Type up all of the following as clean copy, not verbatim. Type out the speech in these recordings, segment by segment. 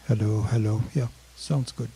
Hello, hello. Yeah, sounds good.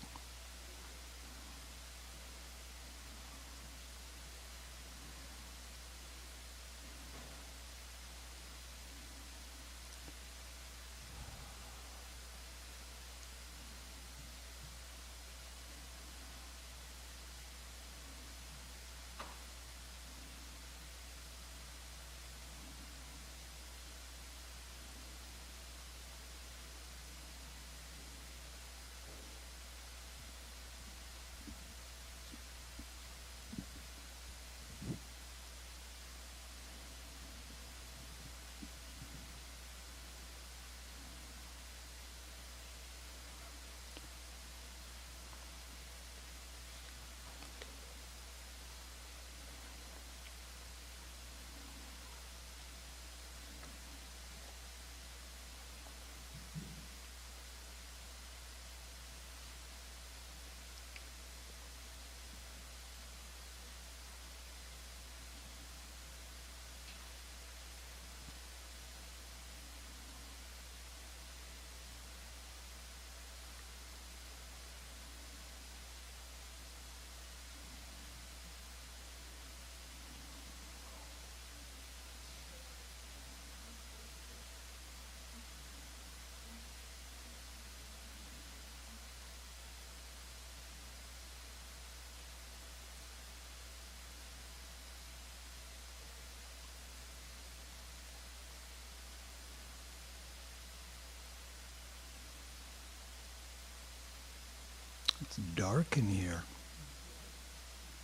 It's dark in here.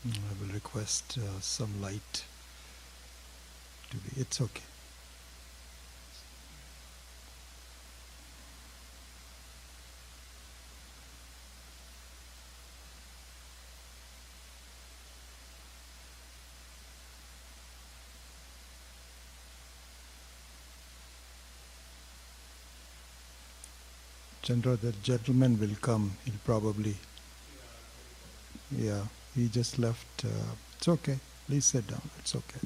I will request some light to be. It's okay. Chandra, the gentleman will come. He'll probably. Yeah, he just left. It's okay. Please sit down. It's okay.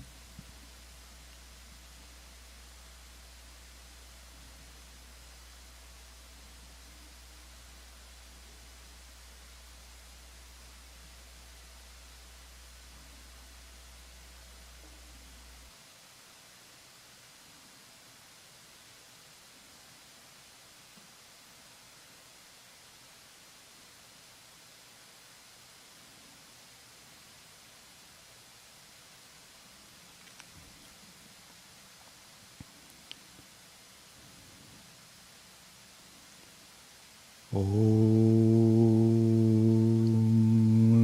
Om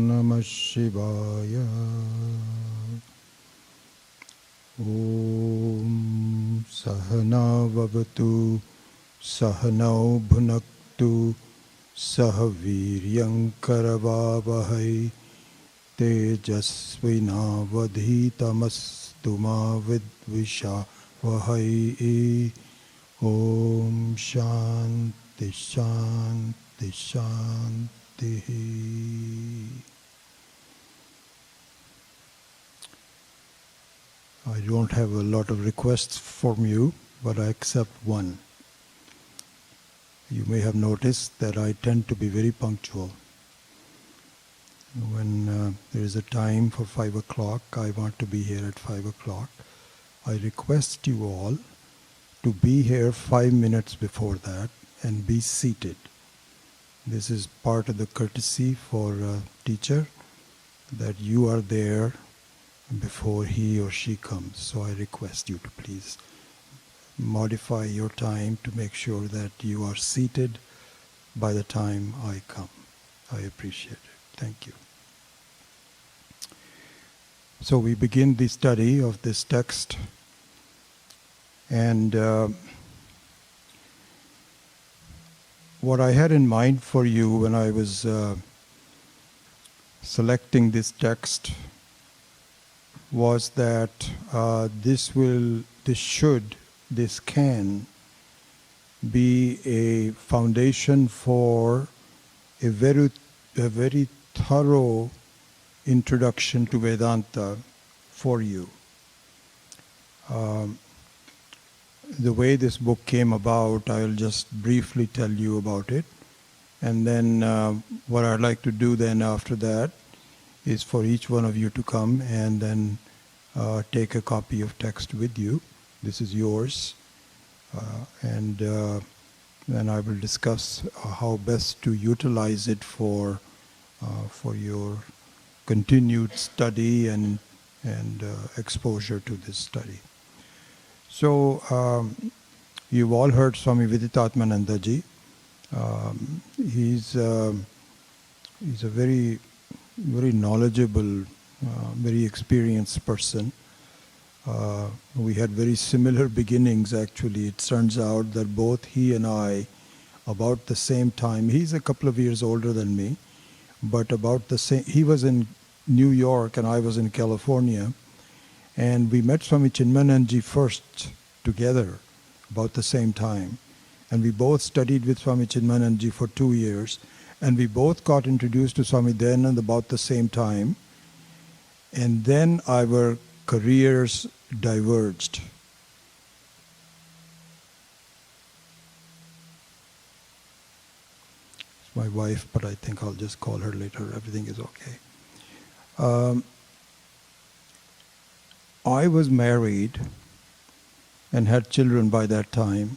Namah Shivaya. Om Sahana Vavatu Sahanau Bhunaktu Sahaviryam Karavavahai Tejasvinavadhitamastu ma vidvishavahai. Om Shanti Shanti Shanti. I don't have a lot of requests from you, but I accept one. You may have noticed that I tend to be very punctual. When there is a time for 5 o'clock, I want to be here at 5 o'clock. I request you all to be here 5 minutes before that and be seated. This is part of the courtesy for a teacher, that you are there before he or she comes. So I request you to please modify your time to make sure that you are seated by the time I come. I appreciate it. Thank you. So we begin the study of this text, and what I had in mind for you when I was selecting this text was that this can be a foundation for a very thorough introduction to Vedanta for you. The way this book came about, I'll just briefly tell you about it. And then what I'd like to do then after that is for each one of you to come and then take a copy of text with you. This is yours. And then I will discuss how best to utilize it for your continued study and exposure to this study. So you've all heard Swami Viditatmananda ji. He's a very knowledgeable, very experienced person. We had very similar beginnings actually. It turns out that both he and I, about the same time, he's a couple of years older than me, but about the same, he was in New York and I was in California, and we met Swami Chinmayananji first together about the same time. And we both studied with Swami Chinmayananji for 2 years, and we both got introduced to Swami Dayananda about the same time. And then our careers diverged. It's my wife, but I think I'll just call her later. Everything is okay. I was married and had children by that time.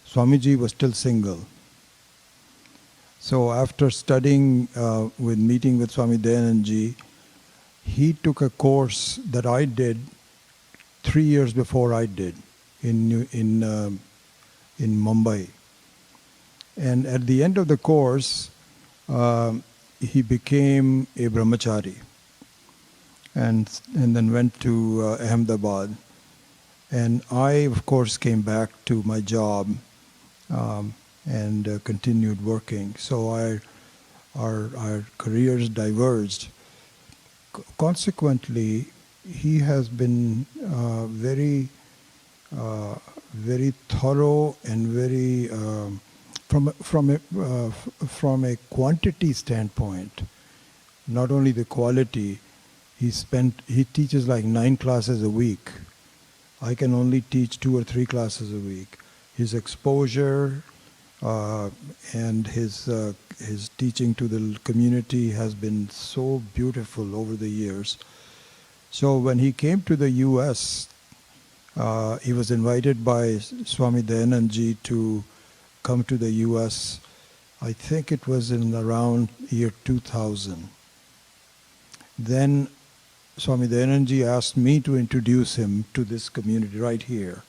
Swamiji was still single. So after studying meeting with Swami Dayananji, he took a course that I did 3 years before I did in Mumbai. And at the end of the course, he became a brahmachari and then went to Ahmedabad. And I, of course, came back to my job and continued working. So our careers diverged. Consequently, he has been very thorough and very from a quantity standpoint, not only the quality. He teaches like 9 classes a week. I can only teach 2 or 3 classes a week. His exposure and his teaching to the community has been so beautiful over the years. So when he came to the U.S., he was invited by Swami Dayananji to come to the U.S. I think it was in around year 2000. Then Swami Dayananji asked me to introduce him to this community right here.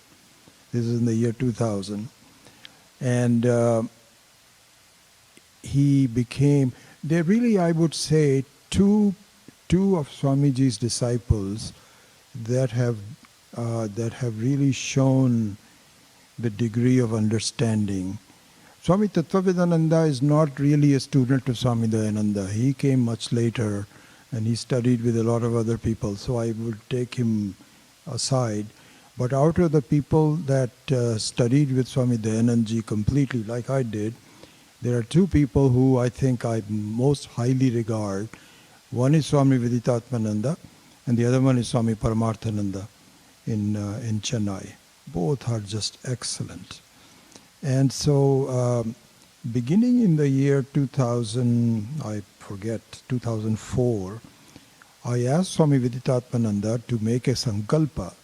This is in the year 2000. And he became, there really, I would say, two of Swamiji's disciples that have really shown the degree of understanding. Swami Tattvavedananda is not really a student of Swami Dayananda. He came much later and he studied with a lot of other people, so I would take him aside. But out of the people that studied with Swami Dayananji completely, like I did, there are 2 people who I think I most highly regard. One is Swami Viditatmananda, and the other one is Swami Paramarthananda in Chennai. Both are just excellent. And so, beginning in the year 2004, I asked Swami Viditatmananda to make a sankalpa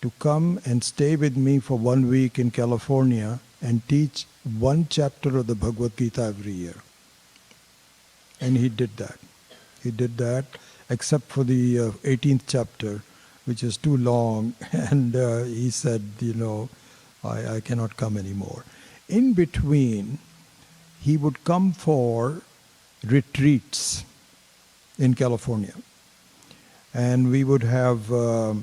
to come and stay with me for 1 week in California and teach 1 chapter of the Bhagavad Gita every year. And he did that. He did that, except for the 18th chapter, which is too long, and he said, I cannot come anymore. In between, he would come for retreats in California. And we would have a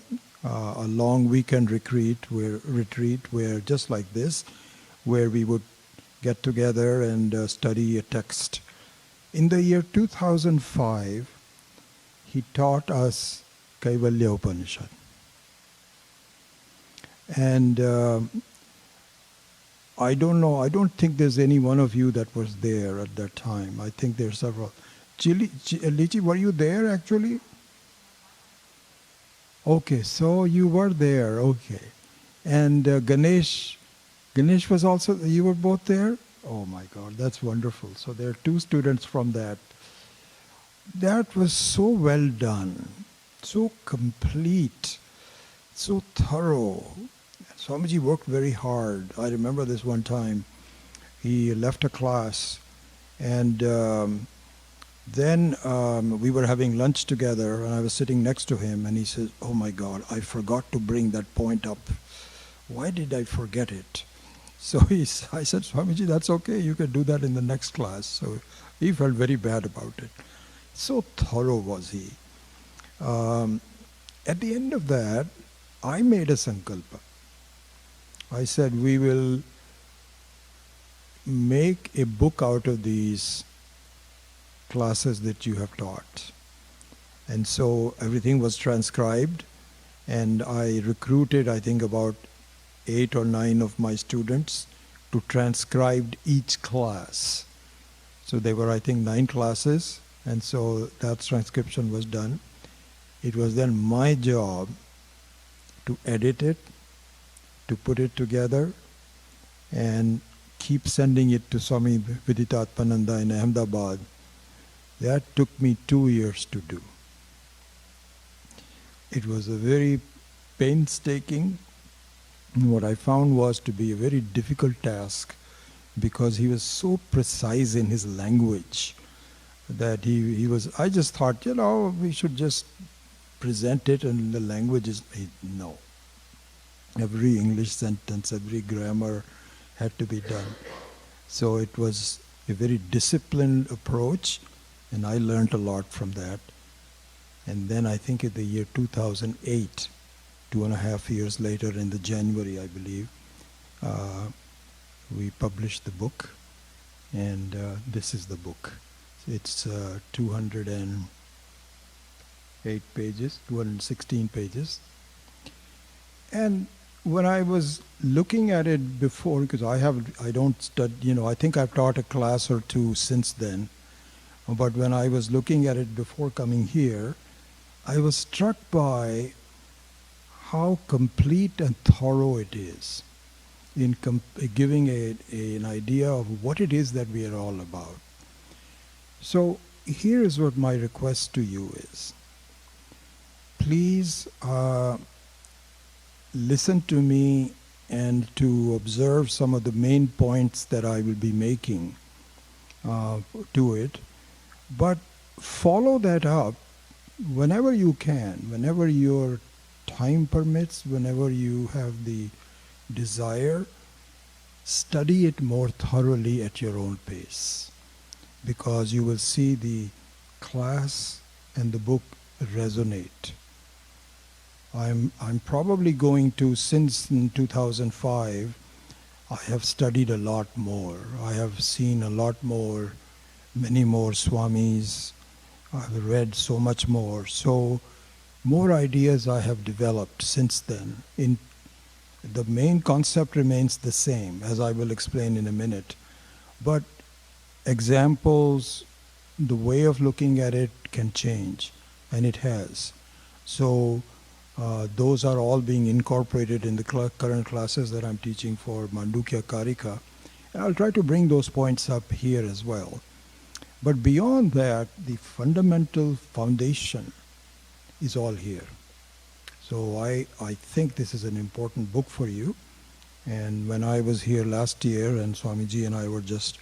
long weekend retreat where just like this, where we would get together and study a text. In the year 2005, he taught us Kaivalya Upaniṣad. And I don't think there's any one of you that was there at that time. I think there's several. Lichi, were you there actually? Okay, so you were there, okay. And Ganesh was also, you were both there? Oh my God, that's wonderful. So there are two students from that. That was so well done, so complete, so thorough. Swamiji worked very hard. I remember this one time. He left a class and then we were having lunch together and I was sitting next to him and he says, "Oh my God, I forgot to bring that point up. Why did I forget it?" So I said, "Swamiji, that's okay. You can do that in the next class." So he felt very bad about it. So thorough was he. At the end of that, I made a sankalpa. I said, we will make a book out of these classes that you have taught. And so everything was transcribed, and I recruited, I think, about 8 or 9 of my students to transcribe each class. So there were, I think, 9 classes, and so that transcription was done. It was then my job to edit it, to put it together, and keep sending it to Swami Viditatmananda in Ahmedabad. That took me 2 years to do. It was a very painstaking, what I found was to be a very difficult task, because he was so precise in his language that he was, I just thought, we should just present it and the language is, no. Every English sentence, every grammar had to be done. So it was a very disciplined approach, and I learned a lot from that. And then I think in the year 2008, 2.5 years later, in the January, I believe, we published the book, and this is the book. It's 208 pages, 216 pages. And when I was looking at it before, because I don't study, I think I've taught a class or two since then, but when I was looking at it before coming here, I was struck by how complete and thorough it is in giving an idea of what it is that we are all about. So here is what my request to you is. Please listen to me and to observe some of the main points that I will be making to it, but follow that up whenever you can, whenever your time permits, whenever you have the desire. Study it more thoroughly at your own pace, because you will see the class and the book resonate. I'm probably going to, since in 2005, I have studied a lot more. I have seen a lot more, many more Swamis. I've read so much more. So more ideas I have developed since then. The main concept remains the same, as I will explain in a minute. But examples, the way of looking at it can change, and it has. So those are all being incorporated in the current classes that I'm teaching for Mandukya Karika. And I'll try to bring those points up here as well. But beyond that, the fundamental foundation is all here. So I think this is an important book for you. And when I was here last year and Swamiji and I were just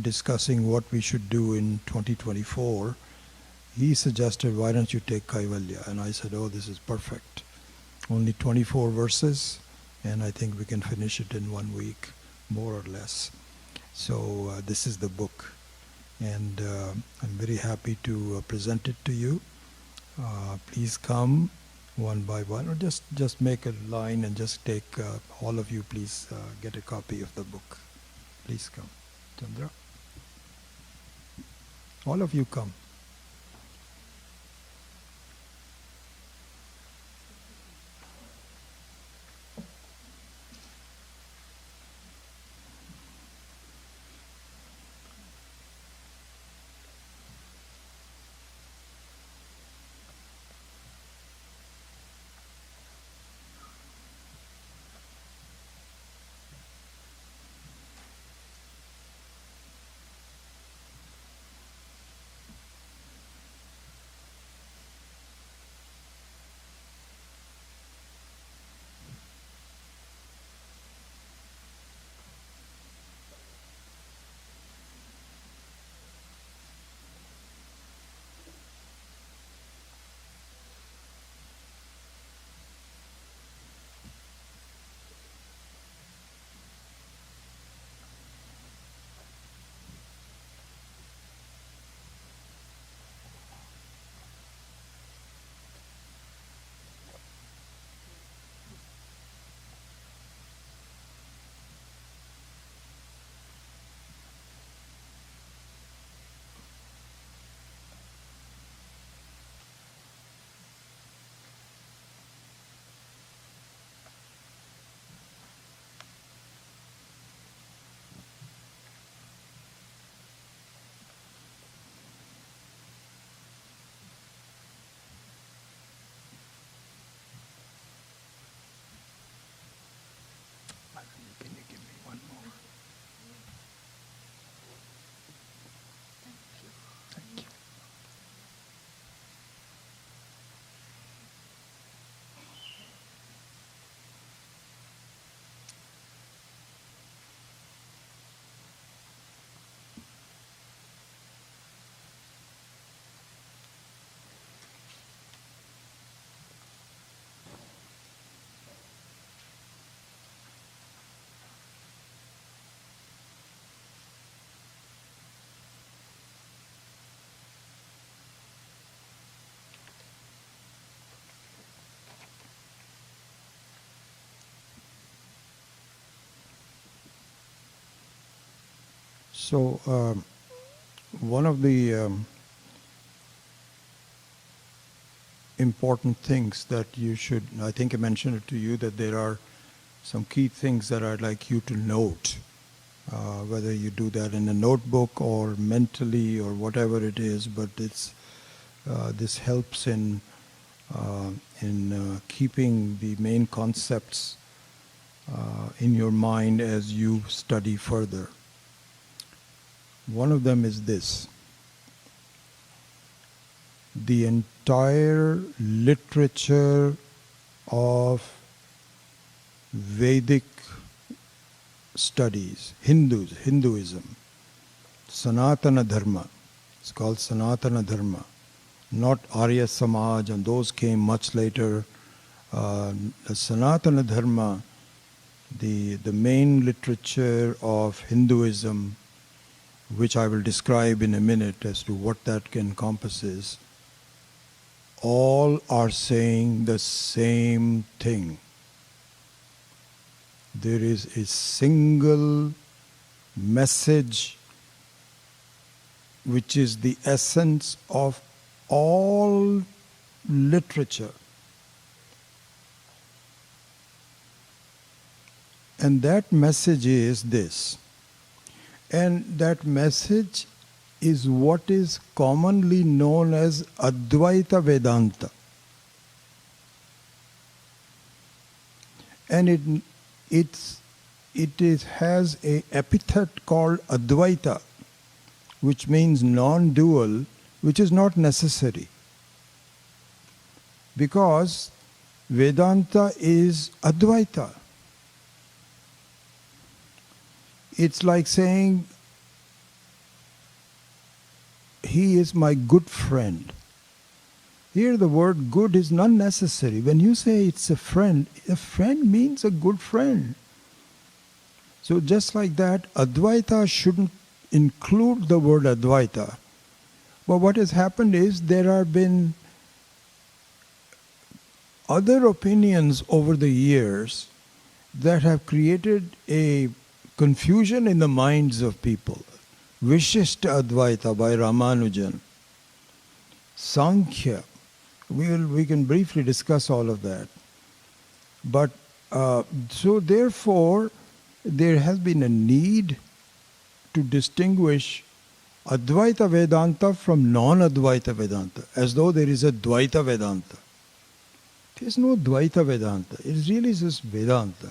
discussing what we should do in 2024, he suggested, why don't you take Kaivalya? And I said, oh, this is perfect. Only 24 verses, and I think we can finish it in 1 week, more or less. So this is the book. And I'm very happy to present it to you. Please come one by one, or just make a line and just take, all of you please get a copy of the book. Please come. Chandra? All of you come. So, one of the important things that you should, I think I mentioned it to you, that there are some key things that I'd like you to note, whether you do that in a notebook or mentally or whatever it is, but this helps in keeping the main concepts in your mind as you study further. One of them is this: the entire literature of Vedic studies, Hinduism, Sanatana Dharma, it's called Sanatana Dharma, not Arya Samaj, and those came much later. The Sanatana Dharma, the main literature of Hinduism, which I will describe in a minute as to what that encompasses, all are saying the same thing. There is a single message which is the essence of all literature. And that message is this. And that message is what is commonly known as Advaita Vedanta. And it has a epithet called Advaita, which means non-dual, which is not necessary. Because Vedanta is Advaita. It's like saying, he is my good friend. Here the word good is not necessary. When you say it's a friend means a good friend. So just like that, Advaita shouldn't include the word Advaita. But what has happened is there have been other opinions over the years that have created a confusion in the minds of people. Vishishta Advaita by Ramanujan, Sankhya. We can briefly discuss all of that. But so therefore, there has been a need to distinguish Advaita Vedanta from non-Advaita Vedanta, as though there is a Dvaita Vedanta. There is no Dvaita Vedanta. It really is just Vedanta.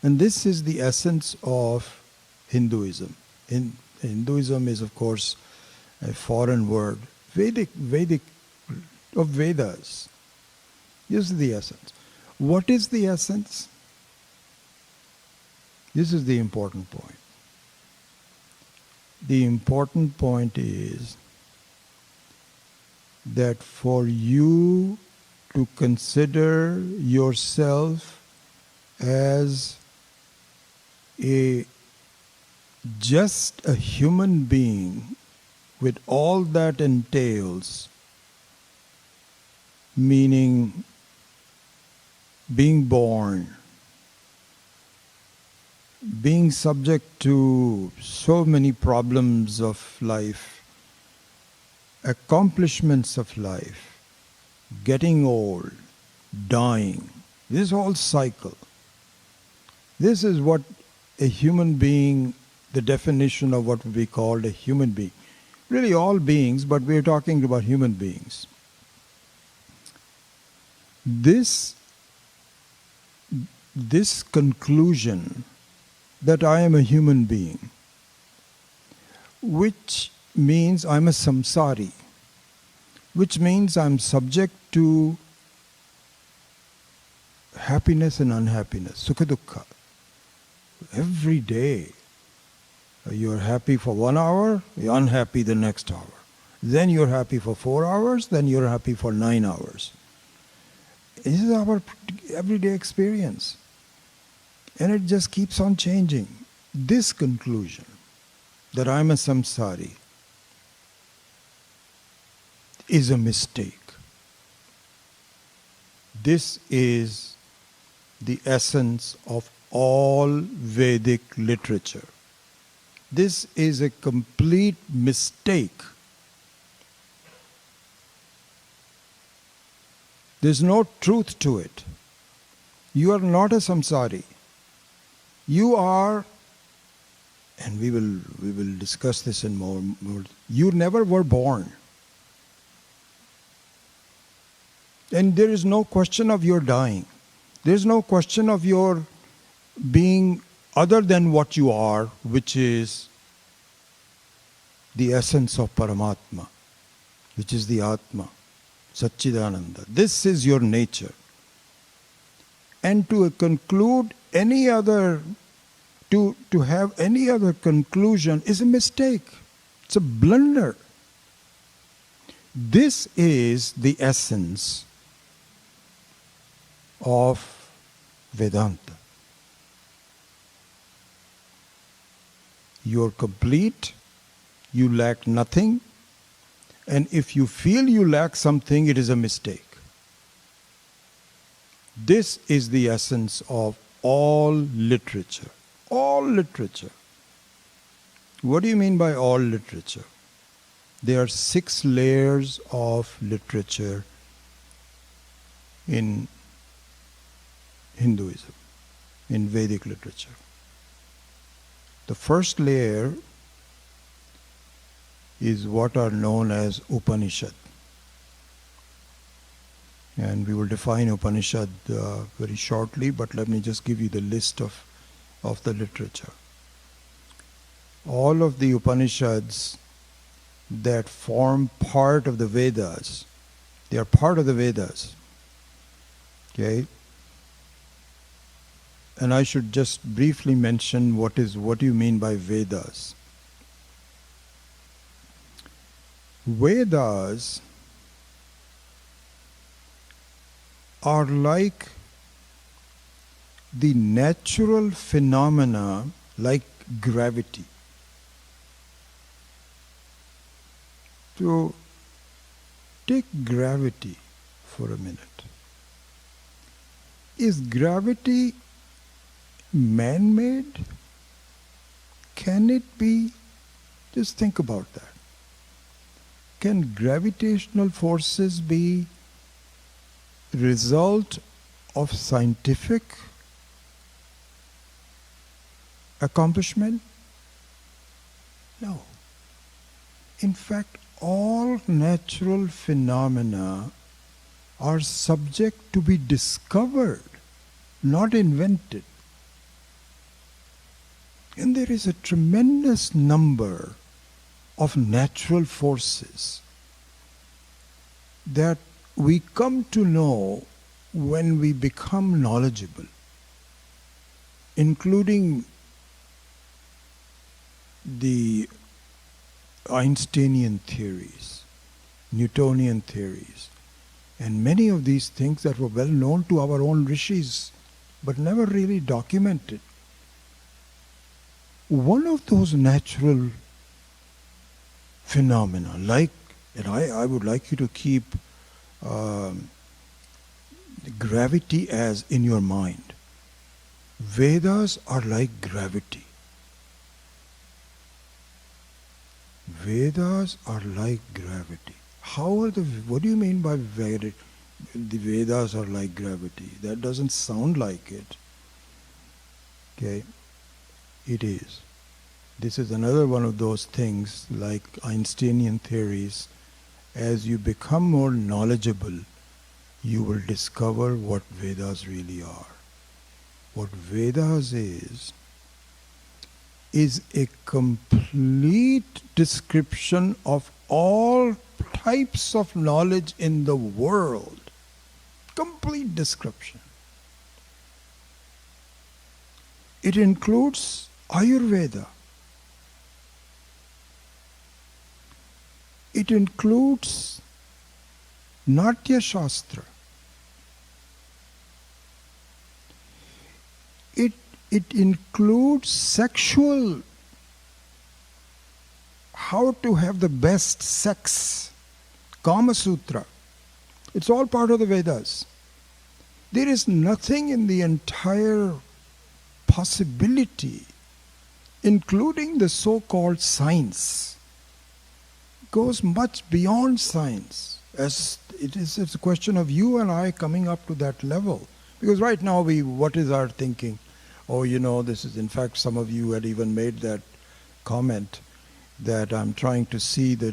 And this is the essence of Hinduism. Hinduism is, of course, a foreign word. Vedic of Vedas. This is the essence. What is the essence? This is the important point. The important point is that for you to consider yourself as just a human being with all that entails, meaning being born, being subject to so many problems of life, accomplishments of life, getting old, dying, this whole cycle. This is what a human being, the definition of what would be called a human being. Really all beings, but we're talking about human beings. This conclusion that I am a human being, which means I'm a samsari, which means I'm subject to happiness and unhappiness, sukha dukkha. Every day you're happy for 1 hour, you're unhappy the next hour. Then you're happy for 4 hours, then you're happy for 9 hours. This is our everyday experience. And it just keeps on changing. This conclusion, that I'm a samsari, is a mistake. This is the essence of all Vedic literature. This is a complete mistake. There's no truth to it. You are not a samsari. You are, and we will discuss this in more. You never were born. And there is no question of your dying. There is no question of your being other than what you are, which is the essence of Paramatma, which is the Atma, Satchidananda. This is your nature. And to conclude any other, to have any other conclusion is a mistake. It's a blunder. This is the essence of Vedanta. You're complete, you lack nothing, and if you feel you lack something, it is a mistake. This is the essence of all literature. All literature. What do you mean by all literature? There are 6 layers of literature in Hinduism, in Vedic literature. The first layer is what are known as Upaniṣad. And we will define Upanishad very shortly, but let me just give you the list of the literature. All of the Upanishads that form part of the Vedas, they are part of the Vedas. Okay? And I should just briefly mention what do you mean by Vedas. Vedas are like the natural phenomena like gravity. So take gravity for a minute. Is gravity man-made? Can it be? Just think about that. Can gravitational forces be result of scientific accomplishment? No. In fact, all natural phenomena are subject to be discovered, not invented. And there is a tremendous number of natural forces that we come to know when we become knowledgeable, including the Einsteinian theories, Newtonian theories, and many of these things that were well known to our own rishis, but never really documented. One of those natural phenomena, and I would like you to keep gravity as in your mind. Vedas are like gravity. Vedas are like gravity. What do you mean by the Vedas are like gravity? That doesn't sound like it. Okay? It is. This is another one of those things like Einsteinian theories. As you become more knowledgeable, you will discover what Vedas really are. What Vedas is a complete description of all types of knowledge in the world. Complete description. It includes Ayurveda. It includes Natya Shastra. It includes sexual, how to have the best sex, Kama Sutra. It's all part of the Vedas. There is nothing in the entire possibility including the so-called science, goes much beyond science. As it's a question of you and I coming up to that level. Because right now what is our thinking? Oh, this is, in fact, some of you had even made that comment that I'm trying to see the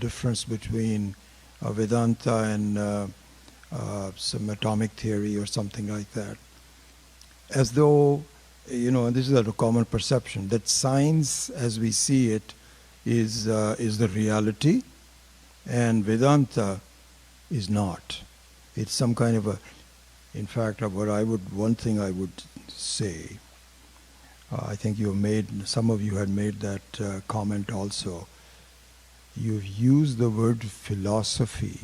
difference between Vedanta and some atomic theory or something like that. As though, and this is a common perception, that science as we see it is the reality, and Vedanta is not. It's some kind of in fact, one thing I would say, I think some of you had made that comment also. You've used the word philosophy,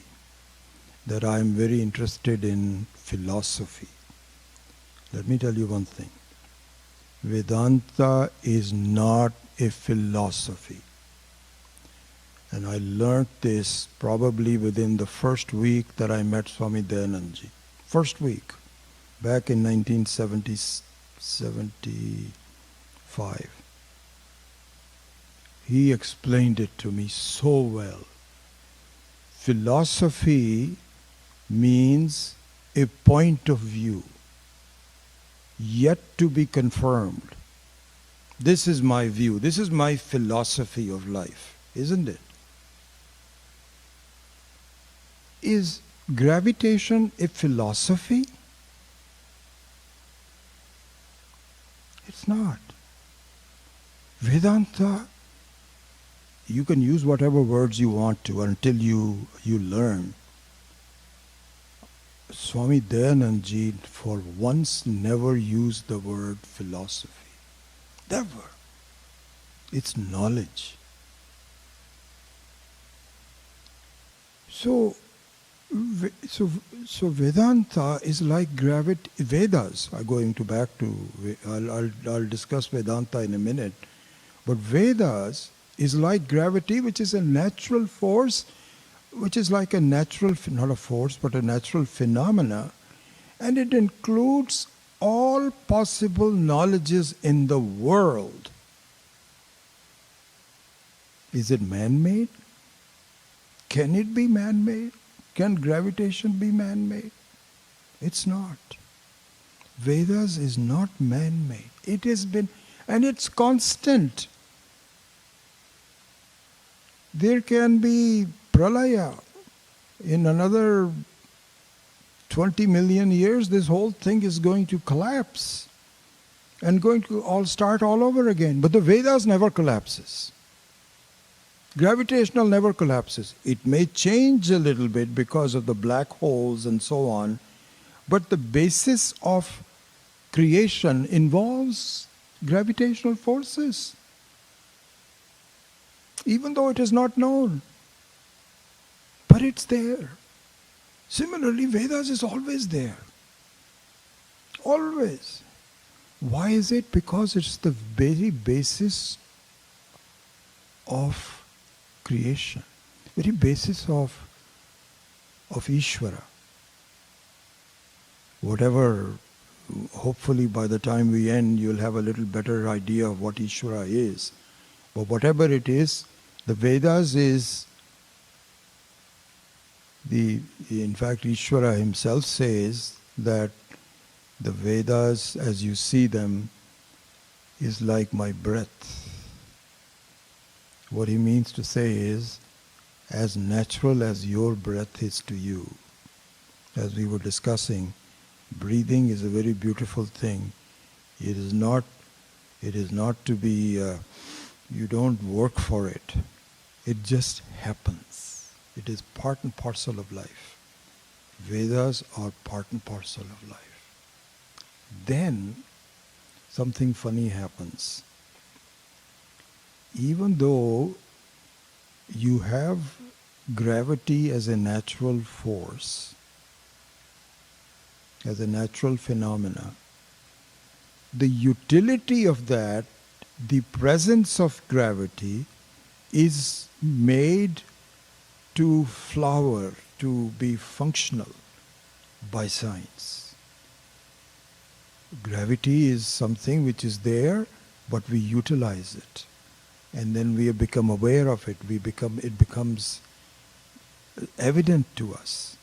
that I'm very interested in philosophy. Let me tell you one thing. Vedanta is not a philosophy. And I learnt this probably within the first week that I met Swami Dayanandji. First week, back in 1975. He explained it to me so well. Philosophy means a point of view, yet to be confirmed. This is my view. This is my philosophy of life, isn't it? Is gravitation a philosophy? It's not. Vedanta, you can use whatever words you want to until you learn. Swami Dayanandji for once never used the word philosophy. Never. It's knowledge. So Vedanta is like gravity. Vedas are going to back to. I'll discuss Vedanta in a minute, but Vedas is like gravity, which is a natural force, which is like a natural, not a force, but a natural phenomena, and it includes all possible knowledges in the world. Is it man-made? Can it be man-made? Can gravitation be man-made? It's not. Vedas is not man-made. It has been, and it's constant. There can be pralaya. In another 20 million years, this whole thing is going to collapse and going to all start all over again. But the Vedas never collapses. Gravitational never collapses. It may change a little bit because of the black holes and so on, but the basis of creation involves gravitational forces, even though it is not known. But it's there. Similarly, Vedas is always there. Always. Why is it? Because it's the very basis of creation, very basis of Ishvara. Whatever, hopefully by the time we end, you'll have a little better idea of what Ishvara is. But whatever it is, the Vedas is in fact, Ishvara himself says that the Vedas, as you see them, is like my breath. What he means to say is, as natural as your breath is to you. As we were discussing, breathing is a very beautiful thing. It is not to be, you don't work for it. It just happens. It is part and parcel of life. Vedas are part and parcel of life. Then something funny happens. Even though you have gravity as a natural force, as a natural phenomena, the utility of that, the presence of gravity, is made to flower, to be functional by science. Gravity is something which is there but we utilize it. And then we become aware of it. It becomes evident to us.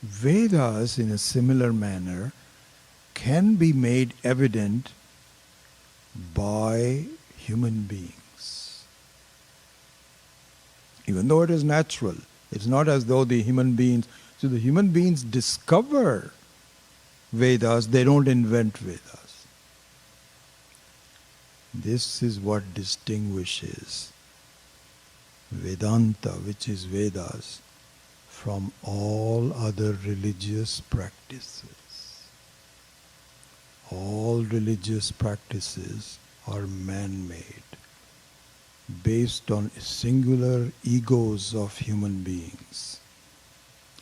Vedas, in a similar manner, can be made evident by human beings. Even though it is natural, it's not as though the human beings discover Vedas, they don't invent Vedas. This is what distinguishes Vedanta, which is Vedas, from all other religious practices. All religious practices are man-made, based on singular egos of human beings.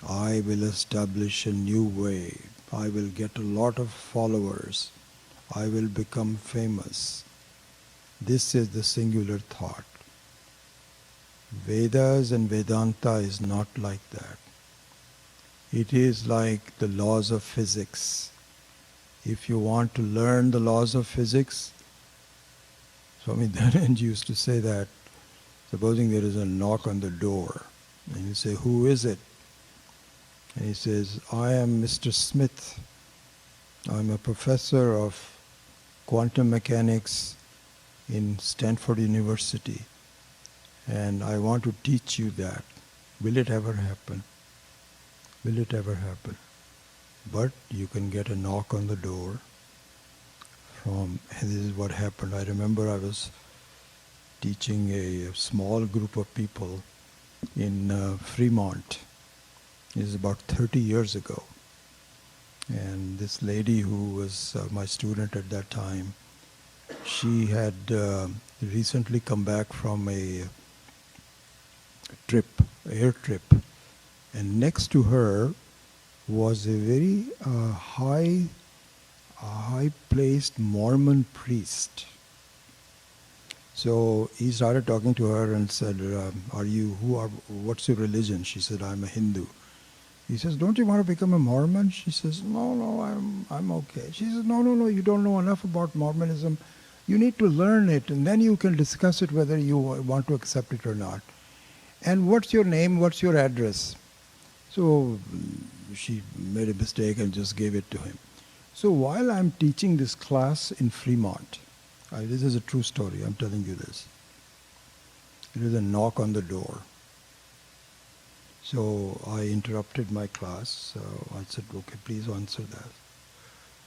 I will establish a new way. I will get a lot of followers. I will become famous. This is the singular thought. Vedas and Vedanta is not like that. It is like the laws of physics. If you want to learn the laws of physics, Swami Dhananand used to say that, supposing there is a knock on the door, and you say, "Who is it?" And he says, "I am Mr. Smith. I'm a professor of quantum mechanics in Stanford University, and I want to teach you that. Will it ever happen? Will it ever happen?" But you can get a knock on the door and this is what happened. I remember I was teaching a small group of people in Fremont. This is about 30 years ago. And this lady who was my student at that time, she had recently come back from a air trip. And next to her was a very high-placed Mormon priest. So he started talking to her and said, what's your religion? She said, "I'm a Hindu." He says, "Don't you want to become a Mormon?" She says, No, I'm okay." She says, No, you don't know enough about Mormonism. You need to learn it, and then you can discuss it whether you want to accept it or not. "And what's your name? What's your address?" So she made a mistake and just gave it to him. So while I'm teaching this class in Fremont, this is a true story, I'm telling you this. There is a knock on the door. So I interrupted my class. So I said, "Okay, please answer that."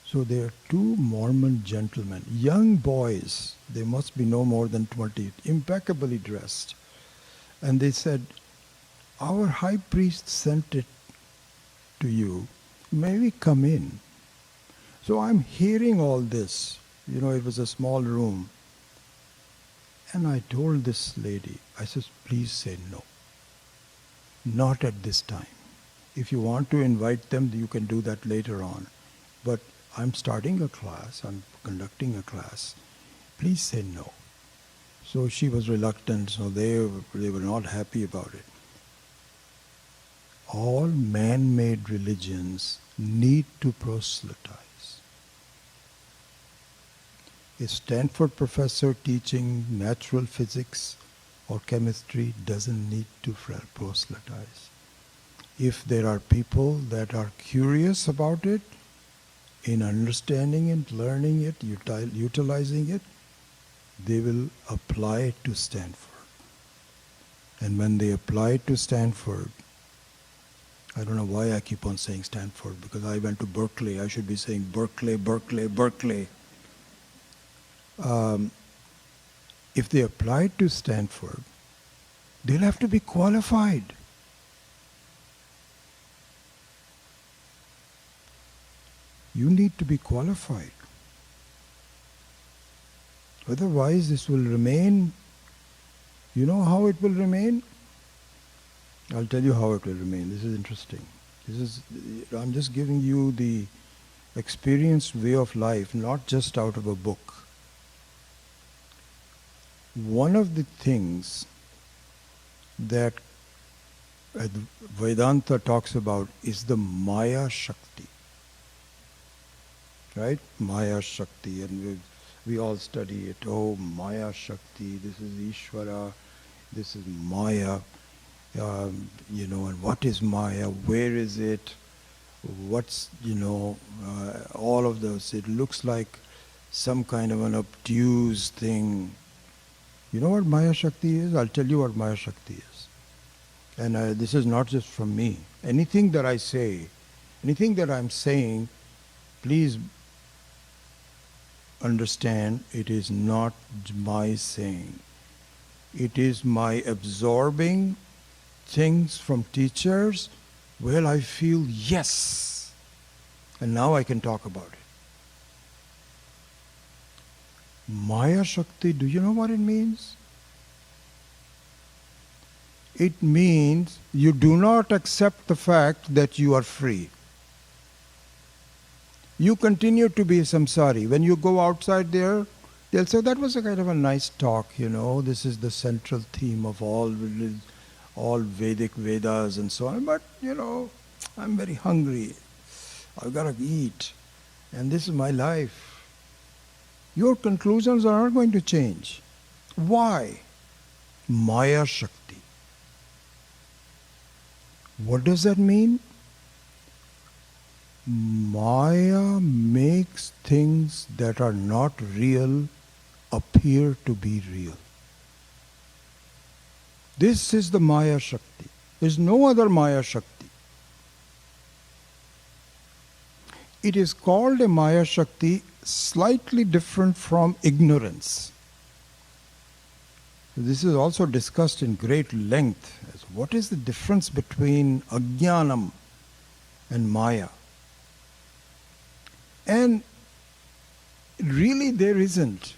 So there are two Mormon gentlemen, young boys, they must be no more than 20, impeccably dressed. And they said, "Our high priest sent it to you. May we come in?" So I'm hearing all this. It was a small room. And I told this lady, I said, "Please say no. Not at this time. If you want to invite them, you can do that later on. But I'm starting a class, I'm conducting a class. Please say no." So she was reluctant, so they were not happy about it. All man-made religions need to proselytize. A Stanford professor teaching natural physics or chemistry doesn't need to proselytize. If there are people that are curious about it, in understanding it, learning it, utilizing it, they will apply it to Stanford. And when they apply it to Stanford, I don't know why I keep on saying Stanford, because I went to Berkeley. I should be saying Berkeley, Berkeley, Berkeley. If they apply it to Stanford, they'll have to be qualified. You need to be qualified. Otherwise, this will remain. You know how it will remain? I'll tell you how it will remain. This is interesting. I'm just giving you the experienced way of life, not just out of a book. One of the things that Vedanta talks about is the Maya Shakti. Right? Maya Shakti. And We all study it. Oh, Maya Shakti, this is Ishvara, this is Maya. And what is Maya? Where is it? What's, all of those. It looks like some kind of an obtuse thing. You know what Maya Shakti is? I'll tell you what Maya Shakti is. And this is not just from me. Anything that I say, anything that I'm saying, please understand it is not my saying. It is my absorbing things from teachers. Well, I feel yes. And now I can talk about it. Maya Shakti, do you know what it means? It means you do not accept the fact that you are free. You continue to be samsari. When you go outside there, they'll say, that was a kind of a nice talk, this is the central theme of all Vedic Vedas and so on. But, I'm very hungry. I've got to eat. And this is my life. Your conclusions are not going to change. Why? Maya Shakti. What does that mean? Maya makes things that are not real appear to be real. This is the Maya Shakti. There is no other Maya Shakti. It is called a Maya Shakti slightly different from ignorance. This is also discussed in great length. As what is the difference between Ajnanam and Maya? And really there isn't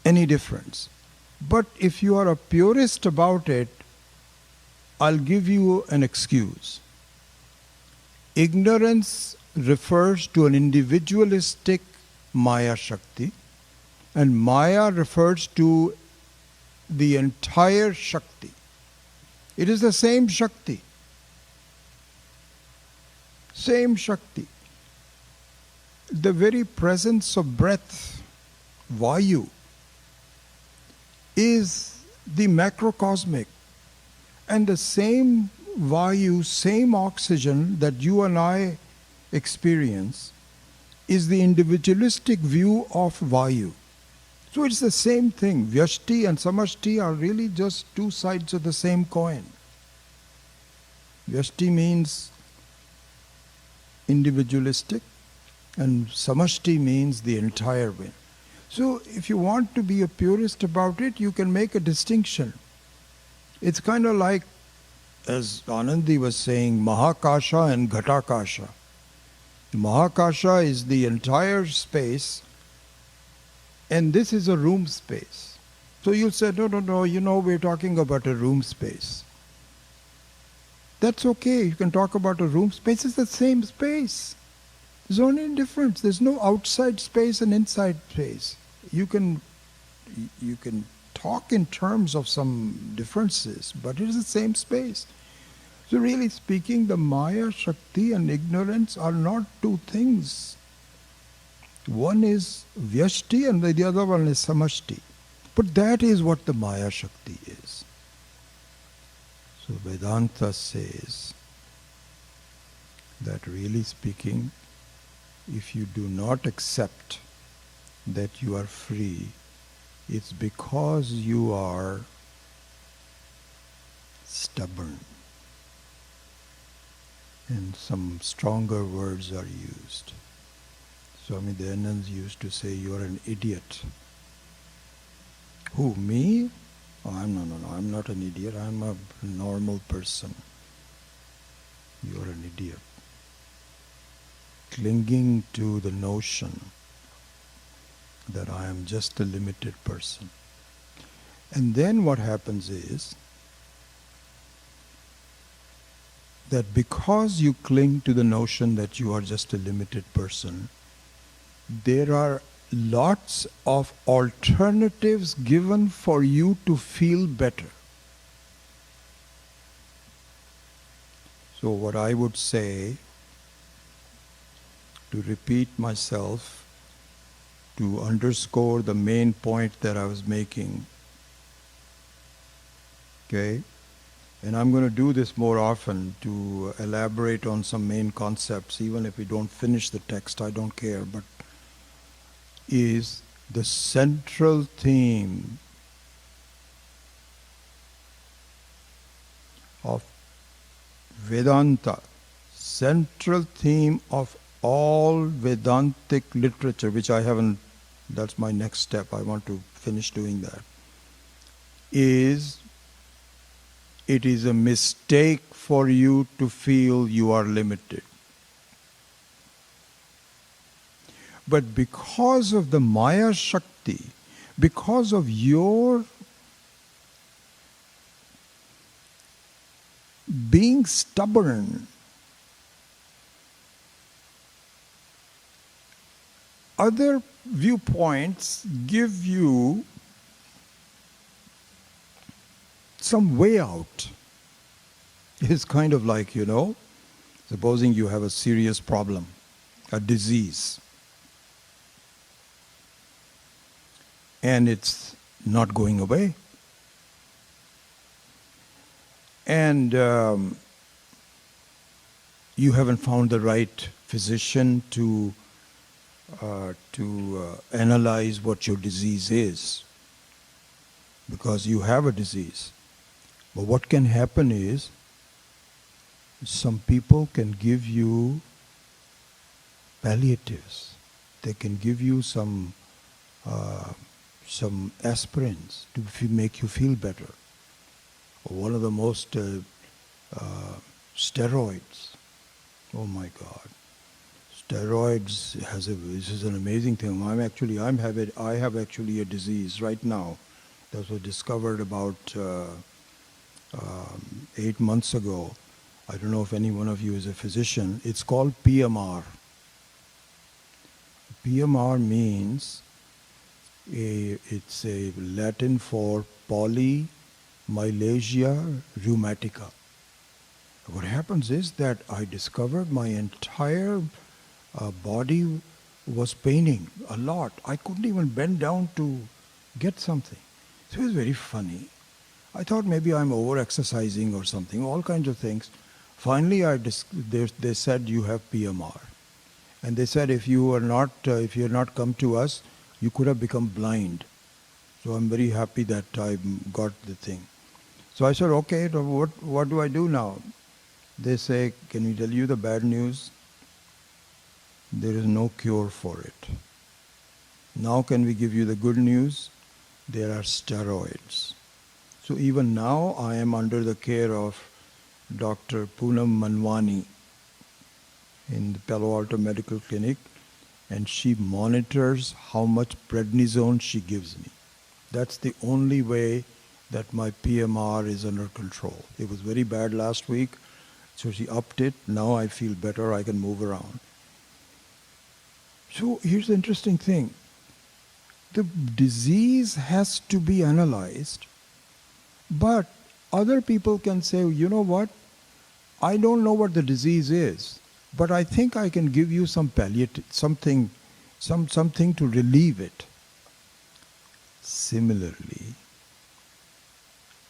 any difference. But if you are a purist about it, I'll give you an excuse. Ignorance refers to an individualistic Maya Shakti, and Maya refers to the entire Shakti. It is the same Shakti. Same Shakti. The very presence of breath, Vayu, is the macrocosmic. And the same Vayu, same oxygen that you and I experience is the individualistic view of Vayu. So it's the same thing. Vyashti and Samashti are really just two sides of the same coin. Vyashti means individualistic and Samashti means the entire way. So if you want to be a purist about it, you can make a distinction. It's kind of like, as Anandi was saying, Mahakasha and Ghatakasha. Mahakasha is the entire space, and this is a room space. So you'll say, no, we're talking about a room space. That's okay, you can talk about a room space, it's the same space. There's only a difference. There's no outside space and inside space. You can talk in terms of some differences, but it is the same space. So really speaking, the Maya, Shakti and ignorance are not two things. One is Vyashti and the other one is Samashti. But that is what the Maya Shakti is. So Vedanta says that really speaking, if you do not accept that you are free, it's because you are stubborn. And some stronger words are used. Swami Dayananda used to say, you're an idiot. Who, me? Oh, I'm not an idiot, I'm a normal person. You're an idiot. Clinging to the notion that I am just a limited person. And then what happens is that because you cling to the notion that you are just a limited person, there are lots of alternatives given for you to feel better. So what I would say, to repeat myself, to underscore the main point that I was making. Okay? And I'm going to do this more often to elaborate on some main concepts, even if we don't finish the text, I don't care, but is the central theme of Vedanta, central theme of all Vedantic literature, which I haven't, that's my next step, I want to finish doing that, is it is a mistake for you to feel you are limited. But because of the Maya Shakti, because of your being stubborn, other viewpoints give you some way out. It's kind of like, supposing you have a serious problem, a disease, and it's not going away. And you haven't found the right physician to analyze what your disease is, because you have a disease. But what can happen is, some people can give you palliatives. They can give you some aspirins to make you feel better. One of the most steroids. Oh my God! Steroids this is an amazing thing. I have actually a disease right now that was discovered about 8 months ago. I don't know if any one of you is a physician. It's called PMR. PMR means it's a Latin for polymyalgia rheumatica. What happens is that I discovered my entire body was paining a lot. I couldn't even bend down to get something. So it was very funny. I thought maybe I'm over-exercising or something, all kinds of things. Finally, they said you have PMR. And they said if you had not come to us, you could have become blind. So I'm very happy that I got the thing. So I said, okay, what do I do now? They say, can we tell you the bad news? There is no cure for it. Now can we give you the good news? There are steroids. So even now I am under the care of Dr. Poonam Manwani in the Palo Alto Medical Clinic, and she monitors how much prednisone she gives me. That's the only way that my PMR is under control. It was very bad last week, so she upped it. Now I feel better, I can move around. So here's the interesting thing. The disease has to be analyzed, but other people can say, you know what, I don't know what the disease is, but I think I can give you some palliative, something to relieve it. Similarly,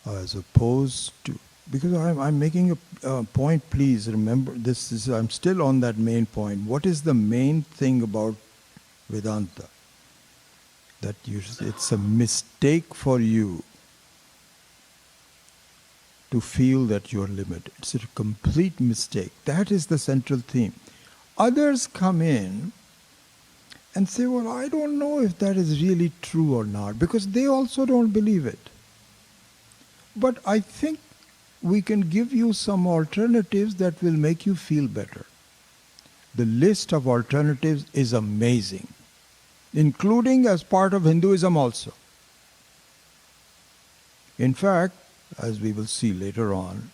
as opposed to, because I'm making a point, please remember, I'm still on that main point. What is the main thing about Vedanta? That it's a mistake for you to feel that you're limited. It's a complete mistake. That is the central theme. Others come in and say, well, I don't know if that is really true or not, because they also don't believe it. But I think we can give you some alternatives that will make you feel better. The list of alternatives is amazing, including as part of Hinduism also. In fact, as we will see later on,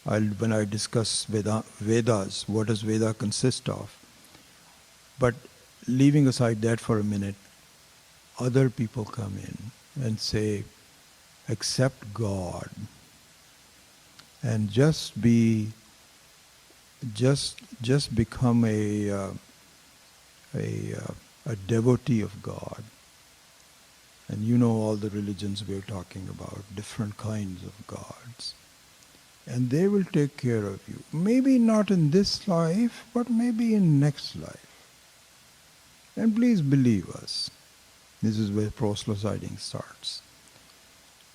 when I discuss Vedas, what does Veda consist of? But leaving aside that for a minute, other people come in and say, accept God and just become a a devotee of God, and you know all the religions we're talking about, different kinds of gods, and they will take care of you. Maybe not in this life, but maybe in next life. And please believe us. This is where proselytizing starts.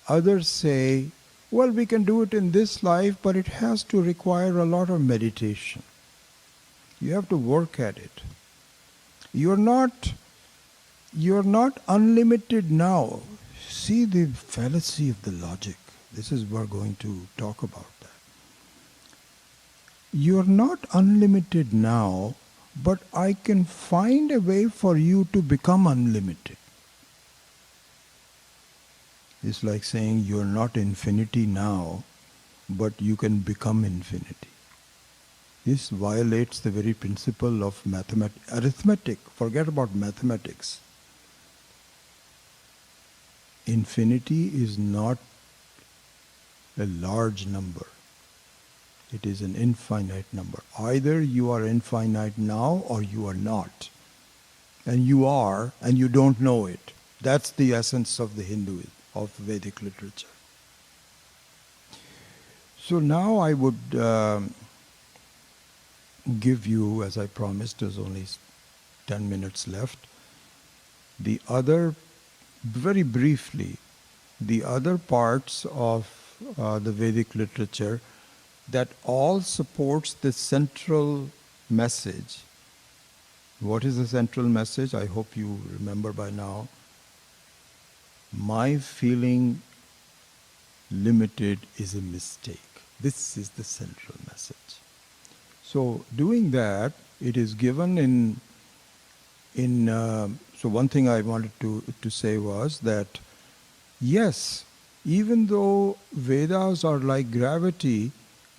Others say, well, we can do it in this life, but it has to require a lot of meditation. You have to work at it. You're not unlimited now. See the fallacy of the logic. This is we're going to talk about that. You're not unlimited now, but I can find a way for you to become unlimited. It's like saying you're not infinity now, but you can become infinity. This violates the very principle of arithmetic. Forget about mathematics. Infinity is not a large number. It is an infinite number. Either you are infinite now or you are not. And you are, and you don't know it. That's the essence of the Hinduism, of Vedic literature. So now I would give you, as I promised, there's only 10 minutes left, the other, very briefly, the other parts of the Vedic literature that all supports the central message. What is the central message? I hope you remember by now. My feeling limited is a mistake. This is the central message. So doing that, it is given so one thing I wanted to say was that, yes, even though Vedas are like gravity,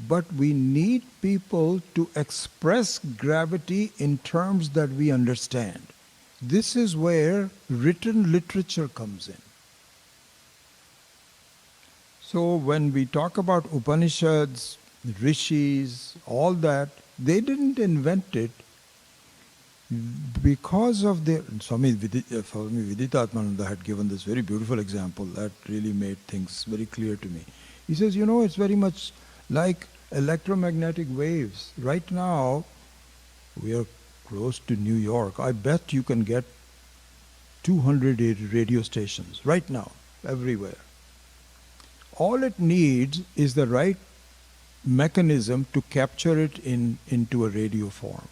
but we need people to express gravity in terms that we understand. This is where written literature comes in. So when we talk about Upanishads, Rishis, all that, they didn't invent it because of their... Swami Viditatmananda had given this very beautiful example that really made things very clear to me. He says, it's very much like electromagnetic waves. Right now, we are close to New York. I bet you can get 200 radio stations right now, everywhere. All it needs is the right mechanism to capture it into a radio form.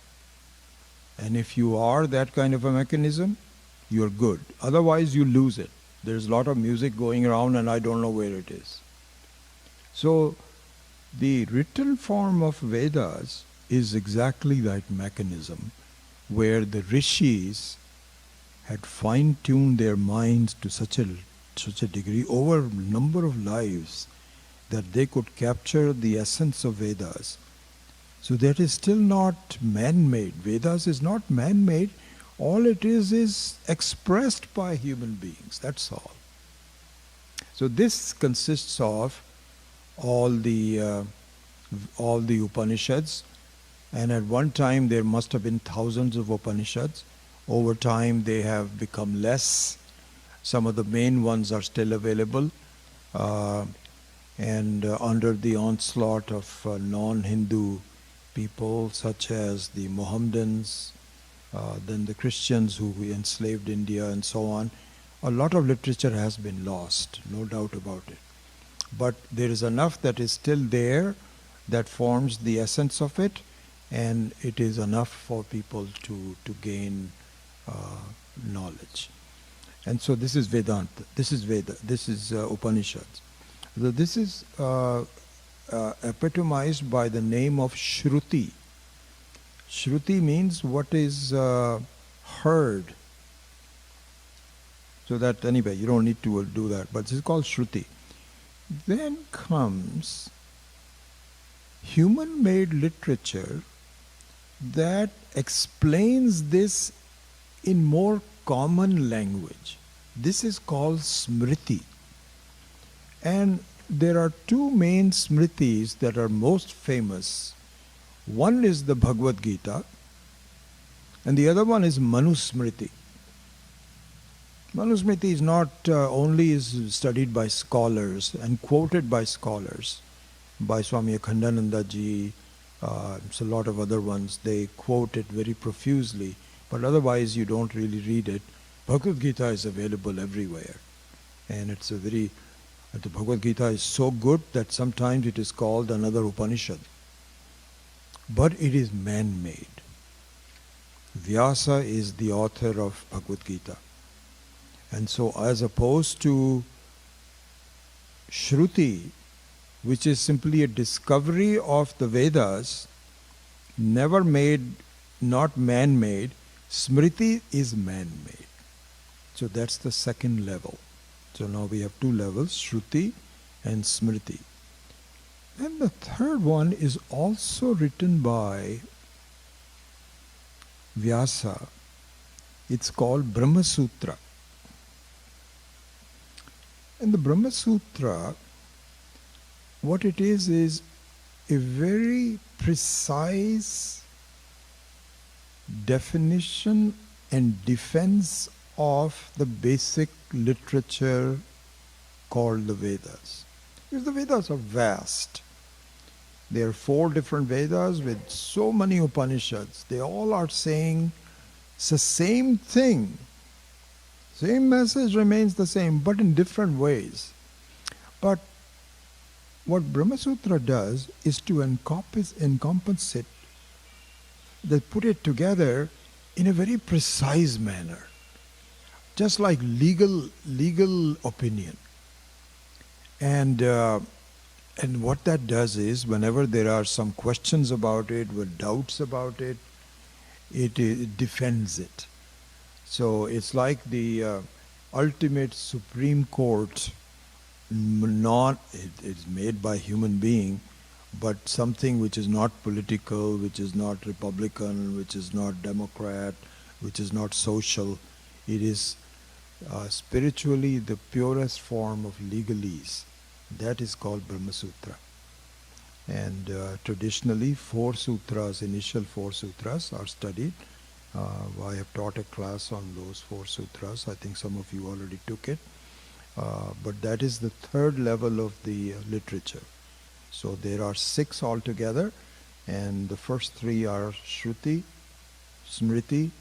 And if you are that kind of a mechanism, you're good. Otherwise, you lose it. There's a lot of music going around and I don't know where it is. So, the written form of Vedas is exactly that mechanism where the rishis had fine-tuned their minds to such a degree over a number of lives that they could capture the essence of Vedas. So that is still not man-made. Vedas is not man-made. All it is expressed by human beings. That's all. So this consists of all the Upanishads, and at one time there must have been thousands of Upanishads. Over time they have become less. Some of the main ones are still available, and under the onslaught of non-Hindu people such as the Mohammedans, then the Christians who enslaved India and so on, a lot of literature has been lost, no doubt about it. But there is enough that is still there that forms the essence of it, and it is enough for people to gain knowledge. And so this is Vedanta, this is Veda, this is Upanishads. So this is epitomized by the name of Shruti. Shruti means what is heard. So that anyway, you don't need to do that, but this is called Shruti. Then comes human-made literature that explains this in more common language. This is called Smriti. And there are two main Smritis that are most famous. One is the Bhagavad Gita, And the other one is Manusmriti. Manusmriti is not only is studied by scholars and quoted by scholars, by Swami Akhandananda ji, a lot of other ones. They quote it very profusely, but otherwise you don't really read it. Bhagavad Gita is available everywhere, and the Bhagavad Gita is so good that sometimes it is called another Upanishad. But it is man-made. Vyasa is the author of Bhagavad Gita. And so as opposed to Shruti, which is simply a discovery of the Vedas, never made, not man-made, Smriti is man-made. So that's the second level. So now we have two levels, Shruti and Smriti. And the third one is also written by Vyasa. It's called Brahma Sutra. And the Brahma Sutra, what it is a very precise definition and defense of the basic literature called the Vedas. Because the Vedas are vast. There are 4 different Vedas with so many Upanishads. They all are saying it's the same thing. Same message remains the same, but in different ways. But what Brahma Sutra does is to encompass it, they put it together in a very precise manner. Just like legal opinion. And what that does is, whenever there are some questions about it, with doubts about it, it defends it. So it's like the ultimate Supreme Court, it's made by human being, but something which is not political, which is not Republican, which is not Democrat, which is not social. It is spiritually the purest form of legalese. That is called Brahma Sutra. And traditionally 4 sutras, initial 4 sutras are studied. I have taught a class on those 4 sutras. I think some of you already took it. But that is the third level of the literature. So there are 6 altogether, and the first 3 are Shruti, Smriti,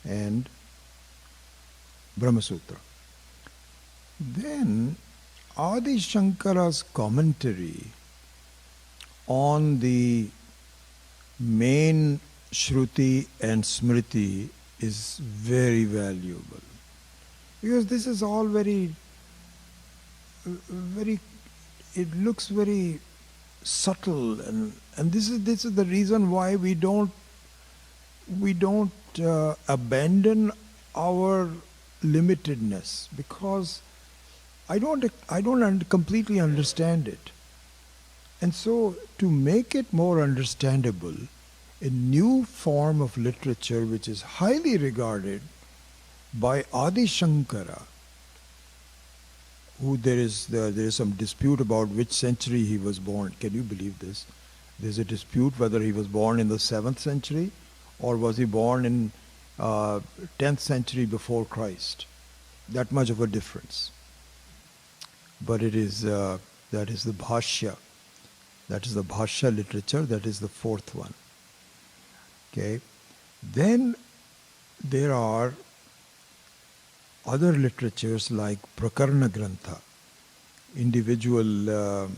and Brahma Sutra. Then Adi Shankara's commentary on the main Shruti and Smriti is very valuable. Because this is all very, it looks very subtle, and this is the reason why we don't abandon our limitedness, because I don't completely understand it. And so to make it more understandable, a new form of literature which is highly regarded by Adi Shankara, who there is some dispute about which century he was born. Can you believe this? There's a dispute whether he was born in the 7th century or was he born in 10th century before Christ. That much of a difference. But it is that is the Bhashya. That is the Bhashya literature. That is the 4th one. Okay. Then there are other literatures like Prakarana Grantha, individual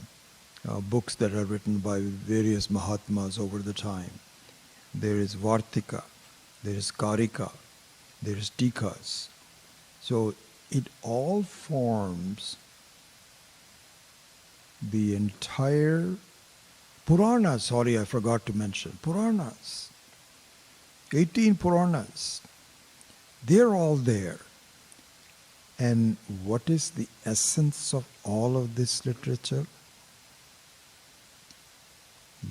books that are written by various Mahatmas over the time. There is Vartika, there is Karika, there is Tikas. So it all forms the entire Puranas. Sorry, I forgot to mention. Puranas. 18 Puranas. They're all there. And what is the essence of all of this literature?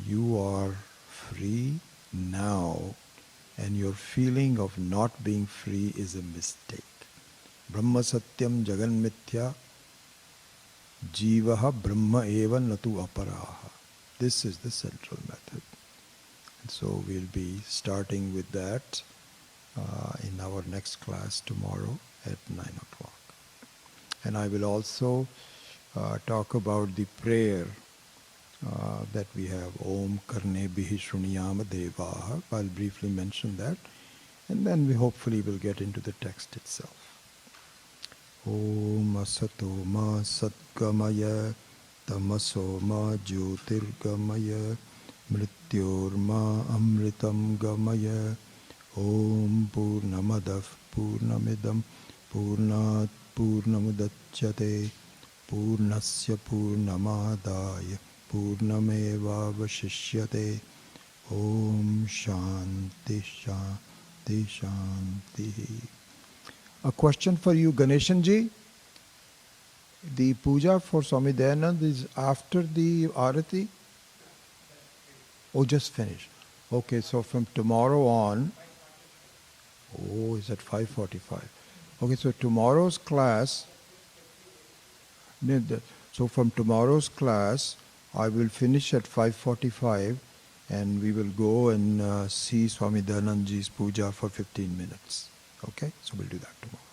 You are free now, and your feeling of not being free is a mistake. Brahma Satyam Jagan Mithya Jivaha Brahma Eva Natu Aparaha. This is the central method. And so we'll be starting with that in our next class tomorrow at 9 o'clock. And I will also talk about the prayer that we have, Om Karne Bihi Shruniyama Devaha. I'll briefly mention that, and then we hopefully will get into the text itself. Om Asato Ma Satgamaya Tamaso Ma Jyotirgamaya Mrityor Ma Amritam Gamaya Om Purnamadav Purnamidam Purnat Purnamudachyate Purnasya Purnamadaya Purnamevavashishyate. Om Shanti Shanti Shanti. A question for you, Ganeshanji. The puja for Swami Dayanand is after the Arati? Oh, just finished. Okay, so from tomorrow on, oh, is at 5:45. Okay, so tomorrow's class, so from tomorrow's class, I will finish at 5:45 and we will go and see Swami Dayanandji's puja for 15 minutes. Okay, so we'll do that tomorrow.